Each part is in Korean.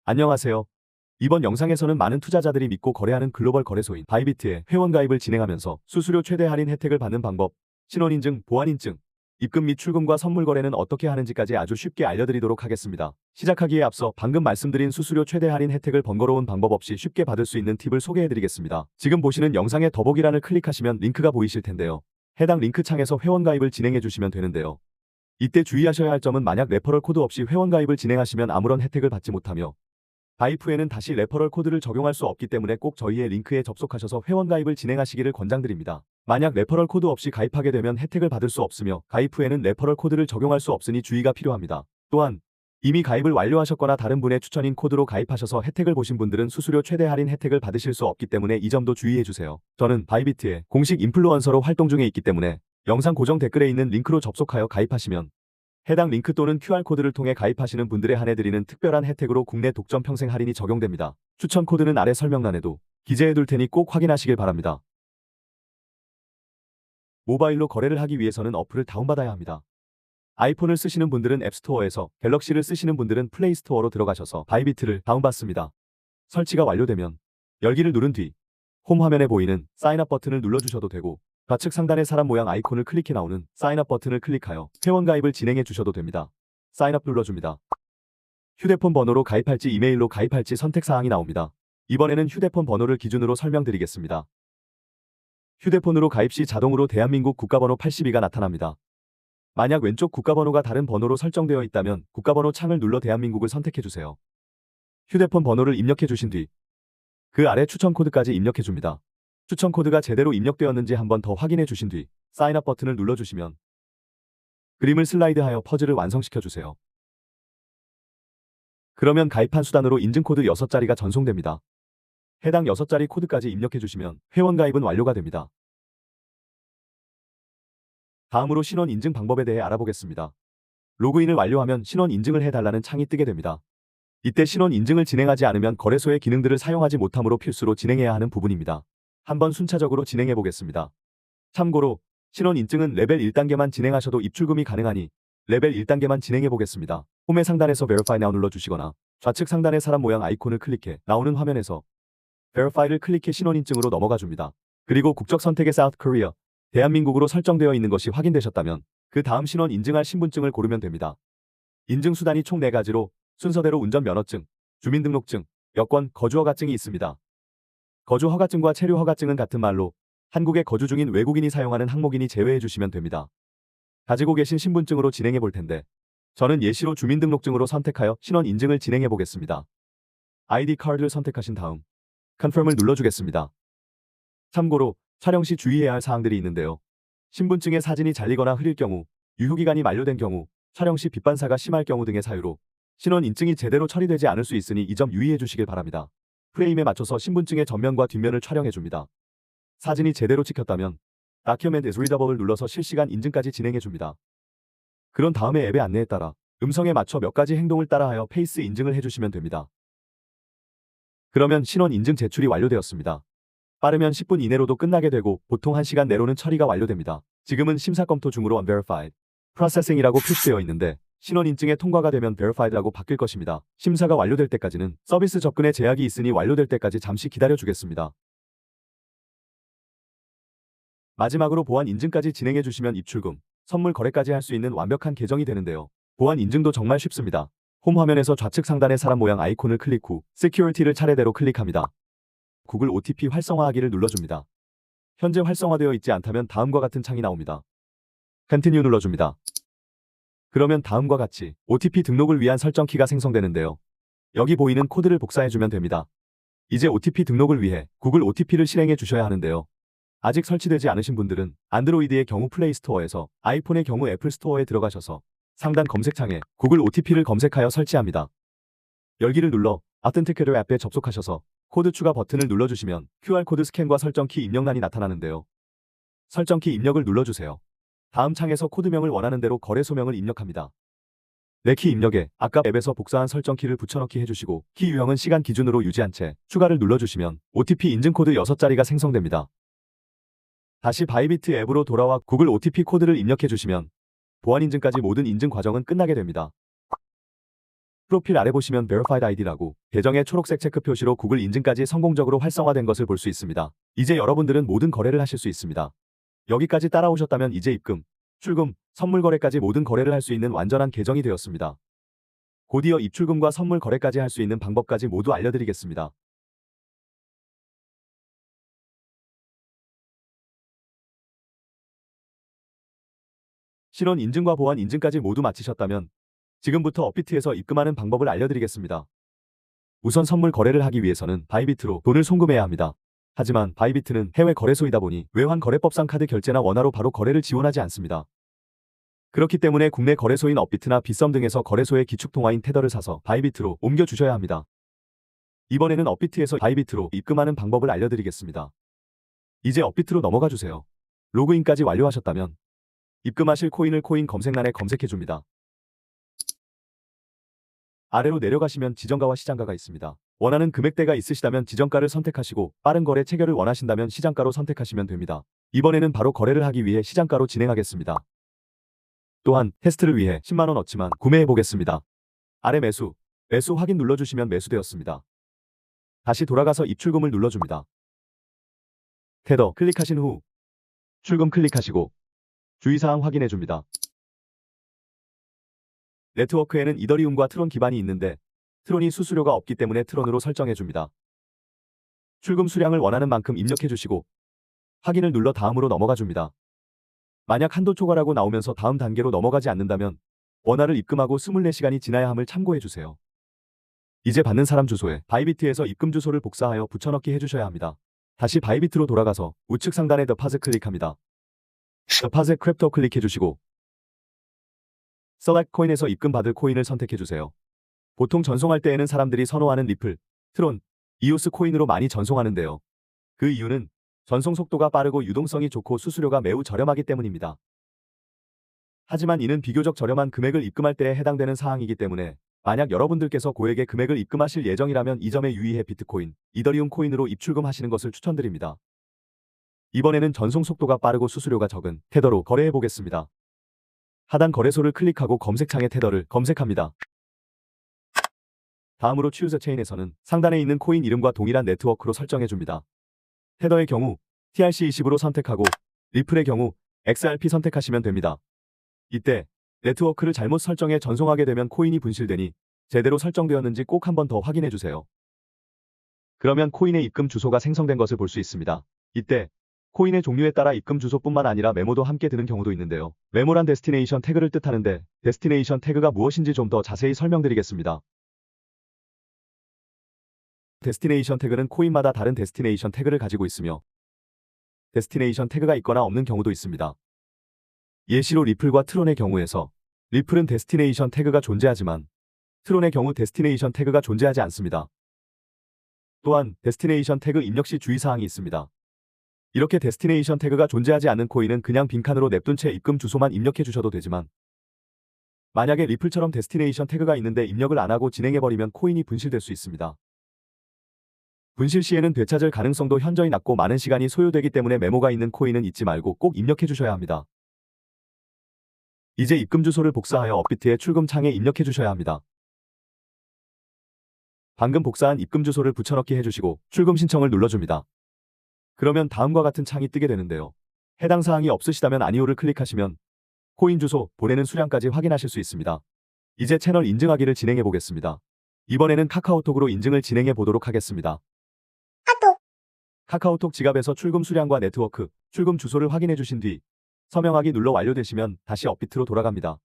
안녕하세요. 이번 영상에서는 많은 투자자들이 믿고 거래하는 글로벌 거래소인 바이비트에 회원가입을 진행하면서 수수료 최대 할인 혜택을 받는 방법, 신원인증, 보안인증, 입금 및 출금과 선물 거래는 어떻게 하는지까지 아주 쉽게 알려드리도록 하겠습니다. 시작하기에 앞서 방금 말씀드린 수수료 최대 할인 혜택을 번거로운 방법 없이 쉽게 받을 수 있는 팁을 소개해드리겠습니다. 지금 보시는 영상의 더보기란을 클릭하시면 링크가 보이실 텐데요. 해당 링크 창에서 회원가입을 진행해주시면 되는데요. 이때 주의하셔야 할 점은 만약 레퍼럴 코드 없이 회원가입을 진행하시면 아무런 혜택을 받지 못하며 바이프에는 다시 레퍼럴 코드를 적용할 수 없기 때문에 꼭 저희의 링크에 접속하셔서 회원가입을 진행하시기를 권장드립니다. 만약 레퍼럴 코드 없이 가입하게 되면 혜택을 받을 수 없으며 가입 후에는 레퍼럴 코드를 적용할 수 없으니 주의가 필요합니다. 또한 이미 가입을 완료하셨거나 다른 분의 추천인 코드로 가입하셔서 혜택을 보신 분들은 수수료 최대 할인 혜택을 받으실 수 없기 때문에 이 점도 주의해주세요. 저는 바이비트의 공식 인플루언서로 활동 중에 있기 때문에 영상 고정 댓글에 있는 링크로 접속하여 가입하시면 해당 링크 또는 QR코드를 통해 가입하시는 분들에 한해 드리는 특별한 혜택으로 국내 독점 평생 할인이 적용됩니다. 추천 코드는 아래 설명란에도 기재해둘 테니 꼭 확인하시길 바랍니다. 모바일로 거래를 하기 위해서는 어플을 다운받아야 합니다. 아이폰을 쓰시는 분들은 앱스토어에서, 갤럭시를 쓰시는 분들은 플레이스토어로 들어가셔서 바이비트를 다운받습니다. 설치가 완료되면 열기를 누른 뒤 홈 화면에 보이는 사인업 버튼을 눌러주셔도 되고 좌측 상단의 사람 모양 아이콘을 클릭해 나오는 사인업 버튼을 클릭하여 회원가입을 진행해 주셔도 됩니다. 사인업 눌러줍니다. 휴대폰 번호로 가입할지 이메일로 가입할지 선택사항이 나옵니다. 이번에는 휴대폰 번호를 기준으로 설명드리겠습니다. 휴대폰으로 가입 시 자동으로 대한민국 국가번호 82가 나타납니다. 만약 왼쪽 국가번호가 다른 번호로 설정되어 있다면 국가번호 창을 눌러 대한민국을 선택해주세요. 휴대폰 번호를 입력해 주신 뒤 그 아래 추천 코드까지 입력해 줍니다. 추천 코드가 제대로 입력되었는지 한번 더 확인해 주신 뒤 사인업 버튼을 눌러주시면 그림을 슬라이드하여 퍼즐을 완성시켜 주세요. 그러면 가입한 수단으로 인증코드 6자리가 전송됩니다. 해당 6자리 코드까지 입력해 주시면 회원가입은 완료가 됩니다. 다음으로 신원 인증 방법에 대해 알아보겠습니다. 로그인을 완료하면 신원 인증을 해달라는 창이 뜨게 됩니다. 이때 신원 인증을 진행하지 않으면 거래소의 기능들을 사용하지 못하므로 필수로 진행해야 하는 부분입니다. 한번 순차적으로 진행해 보겠습니다. 참고로 신원 인증은 레벨 1단계만 진행하셔도 입출금이 가능하니 레벨 1단계만 진행해 보겠습니다. 홈의 상단에서 Verify Now 눌러주시거나 좌측 상단의 사람 모양 아이콘을 클릭해 나오는 화면에서 Verify를 클릭해 신원 인증으로 넘어가 줍니다. 그리고 국적 선택의 South Korea, 대한민국으로 설정되어 있는 것이 확인되셨다면 그 다음 신원 인증할 신분증을 고르면 됩니다. 인증 수단이 총 4가지로 순서대로 운전면허증, 주민등록증, 여권, 거주허가증이 있습니다. 거주허가증과 체류허가증은 같은 말로 한국에 거주 중인 외국인이 사용하는 항목이니 제외해 주시면 됩니다. 가지고 계신 신분증으로 진행해 볼 텐데 저는 예시로 주민등록증으로 선택하여 신원 인증을 진행해 보겠습니다. ID 카드를 선택하신 다음 Confirm을 눌러주겠습니다. 참고로 촬영 시 주의해야 할 사항들이 있는데요. 신분증에 사진이 잘리거나 흐릴 경우, 유효기간이 만료된 경우, 촬영 시 빛반사가 심할 경우 등의 사유로 신원 인증이 제대로 처리되지 않을 수 있으니 이 점 유의해 주시길 바랍니다. 프레임에 맞춰서 신분증의 전면과 뒷면을 촬영해 줍니다. 사진이 제대로 찍혔다면 Document is readable을 눌러서 실시간 인증까지 진행해 줍니다. 그런 다음에 앱의 안내에 따라 음성에 맞춰 몇 가지 행동을 따라하여 페이스 인증을 해주시면 됩니다. 그러면 신원 인증 제출이 완료되었습니다. 빠르면 10분 이내로도 끝나게 되고 보통 1시간 내로는 처리가 완료됩니다. 지금은 심사 검토 중으로 Unverified, Processing이라고 표시되어 있는데 신원 인증에 통과가 되면 Verified라고 바뀔 것입니다. 심사가 완료될 때까지는 서비스 접근에 제약이 있으니 완료될 때까지 잠시 기다려 주겠습니다. 마지막으로 보안 인증까지 진행해 주시면 입출금, 선물 거래까지 할 수 있는 완벽한 계정이 되는데요. 보안 인증도 정말 쉽습니다. 홈 화면에서 좌측 상단의 사람 모양 아이콘을 클릭 후 Security를 차례대로 클릭합니다. 구글 OTP 활성화하기를 눌러줍니다. 현재 활성화되어 있지 않다면 다음과 같은 창이 나옵니다. Continue 눌러줍니다. 그러면 다음과 같이 OTP 등록을 위한 설정키가 생성되는데요. 여기 보이는 코드를 복사해주면 됩니다. 이제 OTP 등록을 위해 구글 OTP를 실행해 주셔야 하는데요. 아직 설치되지 않으신 분들은 안드로이드의 경우 플레이스토어에서, 아이폰의 경우 애플스토어에 들어가셔서 상단 검색창에 구글 OTP를 검색하여 설치합니다. 열기를 눌러 Authenticator 앱에 접속하셔서 코드 추가 버튼을 눌러주시면 QR코드 스캔과 설정키 입력란이 나타나는데요. 설정키 입력을 눌러주세요. 다음 창에서 코드명을 원하는 대로 거래소명을 입력합니다. 내 키 입력에 아까 앱에서 복사한 설정키를 붙여넣기 해주시고 키 유형은 시간 기준으로 유지한 채 추가를 눌러주시면 OTP 인증코드 6자리가 생성됩니다. 다시 바이비트 앱으로 돌아와 구글 OTP 코드를 입력해주시면 보안 인증까지 모든 인증 과정은 끝나게 됩니다. 프로필 아래 보시면 Verified ID라고 계정의 초록색 체크 표시로 구글 인증까지 성공적으로 활성화된 것을 볼 수 있습니다. 이제 여러분들은 모든 거래를 하실 수 있습니다. 여기까지 따라오셨다면 이제 입금, 출금, 선물 거래까지 모든 거래를 할 수 있는 완전한 계정이 되었습니다. 곧이어 입출금과 선물 거래까지 할 수 있는 방법까지 모두 알려드리겠습니다. 신원 인증과 보안 인증까지 모두 마치셨다면 지금부터 업비트에서 입금하는 방법을 알려드리겠습니다. 우선 선물 거래를 하기 위해서는 바이비트로 돈을 송금해야 합니다. 하지만 바이비트는 해외 거래소이다 보니 외환 거래법상 카드 결제나 원화로 바로 거래를 지원하지 않습니다. 그렇기 때문에 국내 거래소인 업비트나 빗썸 등에서 거래소의 기축통화인 테더를 사서 바이비트로 옮겨주셔야 합니다. 이번에는 업비트에서 바이비트로 입금하는 방법을 알려드리겠습니다. 이제 업비트로 넘어가 주세요. 로그인까지 완료하셨다면 입금하실 코인을 코인 검색란에 검색해줍니다. 아래로 내려가시면 지정가와 시장가가 있습니다. 원하는 금액대가 있으시다면 지정가를 선택하시고 빠른 거래 체결을 원하신다면 시장가로 선택하시면 됩니다. 이번에는 바로 거래를 하기 위해 시장가로 진행하겠습니다. 또한 테스트를 위해 10만원 넣지만 구매해보겠습니다. 아래 매수 확인 눌러주시면 매수되었습니다. 다시 돌아가서 입출금을 눌러줍니다. 테더 클릭하신 후 출금 클릭하시고 주의사항 확인해줍니다. 네트워크에는 이더리움과 트론 기반이 있는데 트론이 수수료가 없기 때문에 트론으로 설정해줍니다. 출금 수량을 원하는 만큼 입력해주시고 확인을 눌러 다음으로 넘어가줍니다. 만약 한도 초과라고 나오면서 다음 단계로 넘어가지 않는다면 원화를 입금하고 24시간이 지나야 함을 참고해주세요. 이제 받는 사람 주소에 바이비트에서 입금 주소를 복사하여 붙여넣기 해주셔야 합니다. 다시 바이비트로 돌아가서 우측 상단에 더파즈 클릭합니다. 더파즈 크립토 클릭해주시고 Select 코인에서 입금 받을 코인을 선택해주세요. 보통 전송할 때에는 사람들이 선호하는 리플, 트론, 이오스 코인으로 많이 전송하는데요. 그 이유는 전송 속도가 빠르고 유동성이 좋고 수수료가 매우 저렴하기 때문입니다. 하지만 이는 비교적 저렴한 금액을 입금할 때에 해당되는 사항이기 때문에 만약 여러분들께서 고액의 금액을 입금하실 예정이라면 이 점에 유의해 비트코인, 이더리움 코인으로 입출금하시는 것을 추천드립니다. 이번에는 전송 속도가 빠르고 수수료가 적은 테더로 거래해 보겠습니다. 하단 거래소를 클릭하고 검색창에 테더를 검색합니다. 다음으로 Choose a Chain에서는 상단에 있는 코인 이름과 동일한 네트워크로 설정해줍니다. 테더의 경우 TRC20으로 선택하고 리플의 경우 XRP 선택하시면 됩니다. 이때 네트워크를 잘못 설정해 전송하게 되면 코인이 분실되니 제대로 설정되었는지 꼭 한 번 더 확인해주세요. 그러면 코인의 입금 주소가 생성된 것을 볼 수 있습니다. 이때 코인의 종류에 따라 입금 주소뿐만 아니라 메모도 함께 드는 경우도 있는데요. 메모란 데스티네이션 태그를 뜻하는데 데스티네이션 태그가 무엇인지 좀 더 자세히 설명드리겠습니다. 데스티네이션 태그는 코인마다 다른 데스티네이션 태그를 가지고 있으며 데스티네이션 태그가 있거나 없는 경우도 있습니다. 예시로 리플과 트론의 경우에서 리플은 데스티네이션 태그가 존재하지만 트론의 경우 데스티네이션 태그가 존재하지 않습니다. 또한 데스티네이션 태그 입력 시 주의사항이 있습니다. 이렇게 데스티네이션 태그가 존재하지 않는 코인은 그냥 빈칸으로 냅둔 채 입금 주소만 입력해 주셔도 되지만 만약에 리플처럼 데스티네이션 태그가 있는데 입력을 안 하고 진행해버리면 코인이 분실될 수 있습니다. 분실 시에는 되찾을 가능성도 현저히 낮고 많은 시간이 소요되기 때문에 메모가 있는 코인은 잊지 말고 꼭 입력해 주셔야 합니다. 이제 입금 주소를 복사하여 업비트의 출금 창에 입력해 주셔야 합니다. 방금 복사한 입금 주소를 붙여넣기 해주시고 출금 신청을 눌러줍니다. 그러면 다음과 같은 창이 뜨게 되는데요. 해당 사항이 없으시다면 아니오를 클릭하시면 코인 주소, 보내는 수량까지 확인하실 수 있습니다. 이제 채널 인증하기를 진행해 보겠습니다. 이번에는 카카오톡으로 인증을 진행해 보도록 하겠습니다. 카카오톡 지갑에서 출금 수량과 네트워크, 출금 주소를 확인해 주신 뒤 서명하기 눌러 완료되시면 다시 업비트로 돌아갑니다.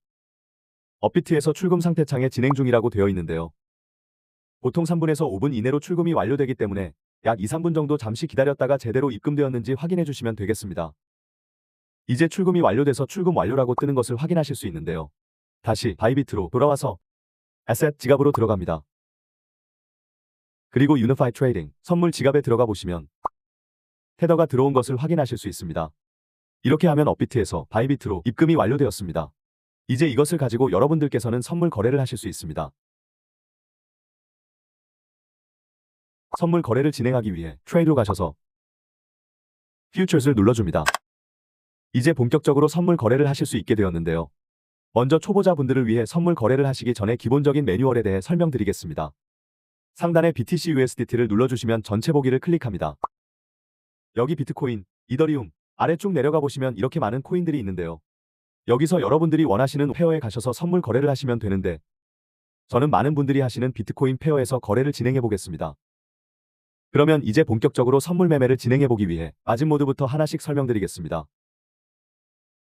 업비트에서 출금 상태 창에 진행 중이라고 되어 있는데요. 보통 3분에서 5분 이내로 출금이 완료되기 때문에 약 2-3분 정도 잠시 기다렸다가 제대로 입금되었는지 확인해 주시면 되겠습니다. 이제 출금이 완료돼서 출금 완료라고 뜨는 것을 확인하실 수 있는데요. 다시 바이비트로 돌아와서 에셋 지갑으로 들어갑니다. 그리고 유니파이드 트레이딩 선물 지갑에 들어가 보시면 테더가 들어온 것을 확인하실 수 있습니다. 이렇게 하면 업비트에서 바이비트로 입금이 완료되었습니다. 이제 이것을 가지고 여러분들께서는 선물 거래를 하실 수 있습니다. 선물 거래를 진행하기 위해 트레이드로 가셔서 퓨처스를 눌러줍니다. 이제 본격적으로 선물 거래를 하실 수 있게 되었는데요. 먼저 초보자분들을 위해 선물 거래를 하시기 전에 기본적인 매뉴얼에 대해 설명드리겠습니다. 상단에 BTC USDT를 눌러주시면 전체 보기를 클릭합니다. 여기 비트코인, 이더리움, 아래 쭉 내려가 보시면 이렇게 많은 코인들이 있는데요. 여기서 여러분들이 원하시는 페어에 가셔서 선물 거래를 하시면 되는데 저는 많은 분들이 하시는 비트코인 페어에서 거래를 진행해 보겠습니다. 그러면 이제 본격적으로 선물 매매를 진행해 보기 위해 마진 모드부터 하나씩 설명드리겠습니다.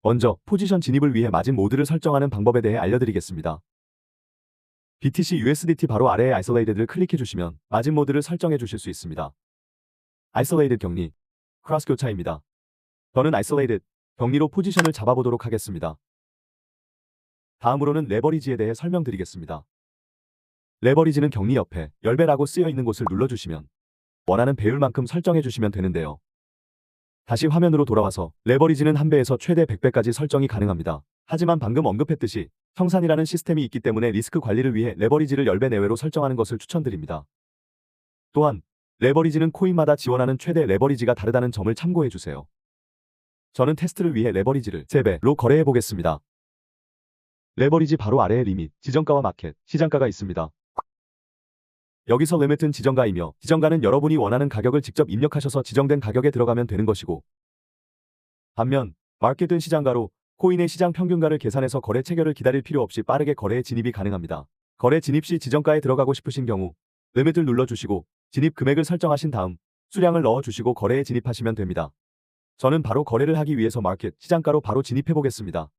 먼저 포지션 진입을 위해 마진 모드를 설정하는 방법에 대해 알려드리겠습니다. BTC USDT 바로 아래에 Isolated를 클릭해 주시면 마진 모드를 설정해 주실 수 있습니다. Isolated 격리, 크로스 교차입니다. 저는 Isolated, 격리로 포지션을 잡아보도록 하겠습니다. 다음으로는 레버리지에 대해 설명드리겠습니다. 레버리지는 격리 옆에 10배라고 쓰여 있는 곳을 눌러주시면 원하는 배율만큼 설정해 주시면 되는데요. 다시 화면으로 돌아와서 레버리지는 1배에서 최대 100배까지 설정이 가능합니다. 하지만 방금 언급했듯이 청산이라는 시스템이 있기 때문에 리스크 관리를 위해 레버리지를 10배 내외로 설정하는 것을 추천드립니다. 또한 레버리지는 코인마다 지원하는 최대 레버리지가 다르다는 점을 참고해 주세요. 저는 테스트를 위해 레버리지를 3배로 거래해 보겠습니다. 레버리지 바로 아래에 리밋, 지정가와 마켓, 시장가가 있습니다. 여기서 리밋은 지정가이며 지정가는 여러분이 원하는 가격을 직접 입력하셔서 지정된 가격에 들어가면 되는 것이고 반면 마켓은 시장가로 코인의 시장 평균가를 계산해서 거래 체결을 기다릴 필요 없이 빠르게 거래에 진입이 가능합니다. 거래 진입 시 지정가에 들어가고 싶으신 경우 리밋을 눌러주시고 진입 금액을 설정하신 다음 수량을 넣어주시고 거래에 진입하시면 됩니다. 저는 바로 거래를 하기 위해서 마켓, 시장가로 바로 진입해 보겠습니다.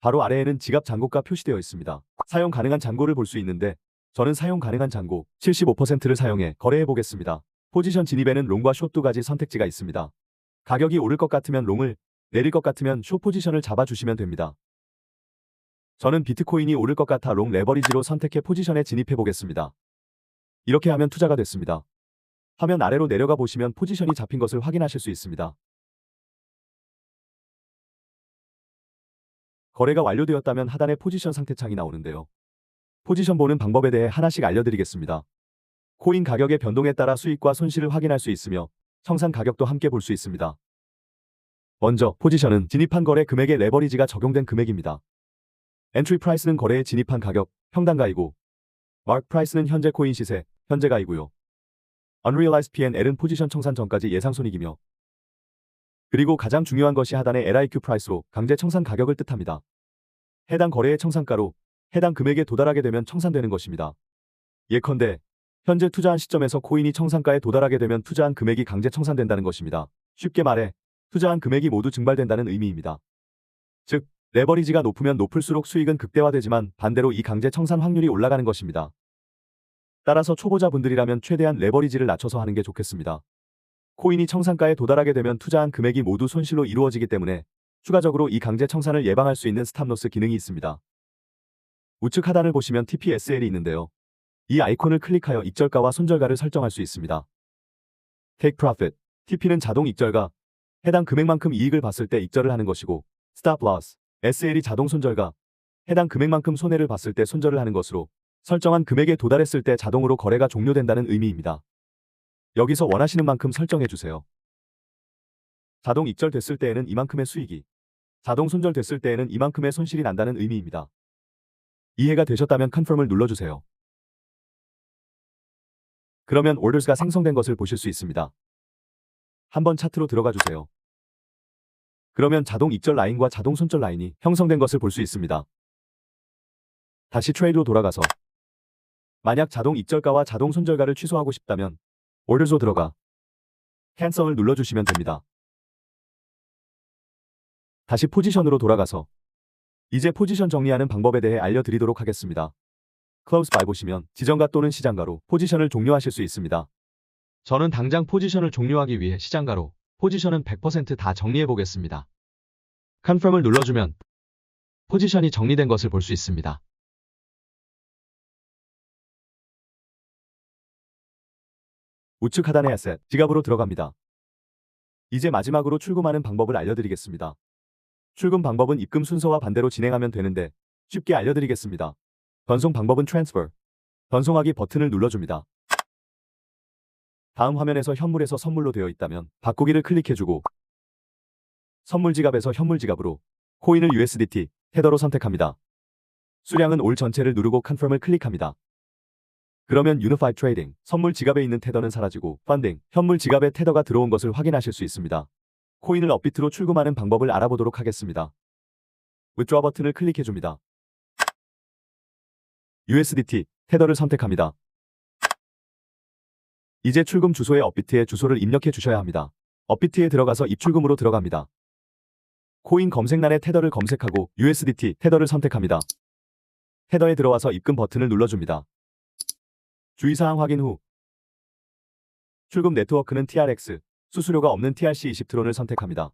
바로 아래에는 지갑 잔고가 표시되어 있습니다. 사용 가능한 잔고를 볼 수 있는데 저는 사용 가능한 잔고 75%를 사용해 거래해 보겠습니다. 포지션 진입에는 롱과 숏 두 가지 선택지가 있습니다. 가격이 오를 것 같으면 롱을, 내릴 것 같으면 숏 포지션을 잡아주시면 됩니다. 저는 비트코인이 오를 것 같아 롱 레버리지로 선택해 포지션에 진입해 보겠습니다. 이렇게 하면 투자가 됐습니다. 화면 아래로 내려가 보시면 포지션이 잡힌 것을 확인하실 수 있습니다. 거래가 완료되었다면 하단에 포지션 상태창이 나오는데요. 포지션 보는 방법에 대해 하나씩 알려드리겠습니다. 코인 가격의 변동에 따라 수익과 손실을 확인할 수 있으며 청산 가격도 함께 볼 수 있습니다. 먼저 포지션은 진입한 거래 금액에 레버리지가 적용된 금액입니다. 엔트리 프라이스는 거래에 진입한 가격, 평단가이고 마크 프라이스는 현재 코인 시세, 현재가이고요. Unrealized P&L은 포지션 청산 전까지 예상손익이며 그리고 가장 중요한 것이 하단의 LIQ 프라이스로 강제 청산 가격을 뜻합니다. 해당 거래의 청산가로 해당 금액에 도달하게 되면 청산되는 것입니다. 예컨대 현재 투자한 시점에서 코인이 청산가에 도달하게 되면 투자한 금액이 강제 청산된다는 것입니다. 쉽게 말해 투자한 금액이 모두 증발된다는 의미입니다. 즉 레버리지가 높으면 높을수록 수익은 극대화되지만 반대로 이 강제 청산 확률이 올라가는 것입니다. 따라서 초보자분들이라면 최대한 레버리지를 낮춰서 하는 게 좋겠습니다. 코인이 청산가에 도달하게 되면 투자한 금액이 모두 손실로 이루어지기 때문에 추가적으로 이 강제 청산을 예방할 수 있는 스탑로스 기능이 있습니다. 우측 하단을 보시면 TPSL이 있는데요. 이 아이콘을 클릭하여 익절가와 손절가를 설정할 수 있습니다. Take Profit, TP는 자동 익절가, 해당 금액만큼 이익을 봤을 때 익절을 하는 것이고 Stop Loss, SL이 자동 손절가, 해당 금액만큼 손해를 봤을 때 손절을 하는 것으로 설정한 금액에 도달했을 때 자동으로 거래가 종료된다는 의미입니다. 여기서 원하시는 만큼 설정해 주세요. 자동 익절 됐을 때에는 이만큼의 수익이, 자동 손절 됐을 때에는 이만큼의 손실이 난다는 의미입니다. 이해가 되셨다면 Confirm을 눌러주세요. 그러면 Orders가 생성된 것을 보실 수 있습니다. 한번 차트로 들어가 주세요. 그러면 자동 익절 라인과 자동 손절 라인이 형성된 것을 볼 수 있습니다. 다시 트레이드로 돌아가서 만약 자동 익절가와 자동 손절가를 취소하고 싶다면 Orders로 들어가 Cancel을 눌러주시면 됩니다. 다시 포지션으로 돌아가서 이제 포지션 정리하는 방법에 대해 알려드리도록 하겠습니다. Close by 보시면 지정가 또는 시장가로 포지션을 종료하실 수 있습니다. 저는 당장 포지션을 종료하기 위해 시장가로 포지션은 100% 다 정리해 보겠습니다. Confirm을 눌러주면 포지션이 정리된 것을 볼 수 있습니다. 우측 하단의 Asset, 지갑으로 들어갑니다. 이제 마지막으로 출금하는 방법을 알려드리겠습니다. 출금 방법은 입금 순서와 반대로 진행하면 되는데 쉽게 알려드리겠습니다. 전송 방법은 Transfer, 전송하기 버튼을 눌러줍니다. 다음 화면에서 현물에서 선물로 되어 있다면 바꾸기를 클릭해주고 선물 지갑에서 현물 지갑으로 코인을 USDT, 테더로 선택합니다. 수량은 올 전체를 누르고 Confirm을 클릭합니다. 그러면 Unified Trading, 선물 지갑에 있는 테더는 사라지고 Funding, 현물 지갑에 테더가 들어온 것을 확인하실 수 있습니다. 코인을 업비트로 출금하는 방법을 알아보도록 하겠습니다. Withdraw 버튼을 클릭해줍니다. USDT, 테더를 선택합니다. 이제 출금 주소에 업비트의 주소를 입력해 주셔야 합니다. 업비트에 들어가서 입출금으로 들어갑니다. 코인 검색란에 테더를 검색하고 USDT, 테더를 선택합니다. 테더에 들어와서 입금 버튼을 눌러줍니다. 주의사항 확인 후 출금 네트워크는 TRX, 수수료가 없는 TRC20 트론을 선택합니다.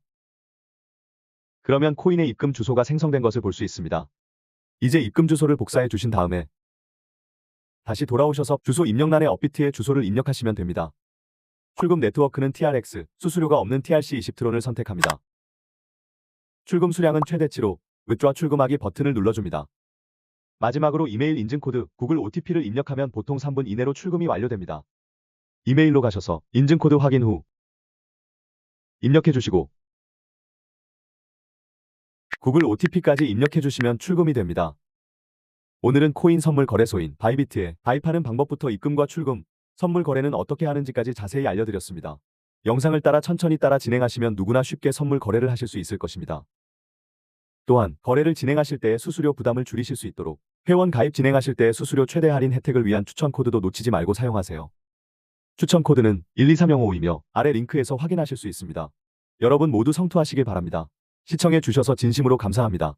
그러면 코인의 입금 주소가 생성된 것을 볼 수 있습니다. 이제 입금 주소를 복사해 주신 다음에 다시 돌아오셔서 주소 입력란에 업비트의 주소를 입력하시면 됩니다. 출금 네트워크는 TRX, 수수료가 없는 TRC20 트론을 선택합니다. 출금 수량은 최대치로 Withdraw 출금하기 버튼을 눌러줍니다. 마지막으로 이메일 인증 코드, 구글 OTP를 입력하면 보통 3분 이내로 출금이 완료됩니다. 이메일로 가셔서 인증 코드 확인 후 입력해 주시고 구글 OTP까지 입력해 주시면 출금이 됩니다. 오늘은 코인 선물 거래소인 바이비트에 가입하는 방법부터 입금과 출금, 선물 거래는 어떻게 하는지까지 자세히 알려드렸습니다. 영상을 따라 천천히 따라 진행하시면 누구나 쉽게 선물 거래를 하실 수 있을 것입니다. 또한 거래를 진행하실 때의 수수료 부담을 줄이실 수 있도록 회원 가입 진행하실 때의 수수료 최대 할인 혜택을 위한 추천 코드도 놓치지 말고 사용하세요. 추천 코드는 123055이며 아래 링크에서 확인하실 수 있습니다. 여러분 모두 성투하시길 바랍니다. 시청해 주셔서 진심으로 감사합니다.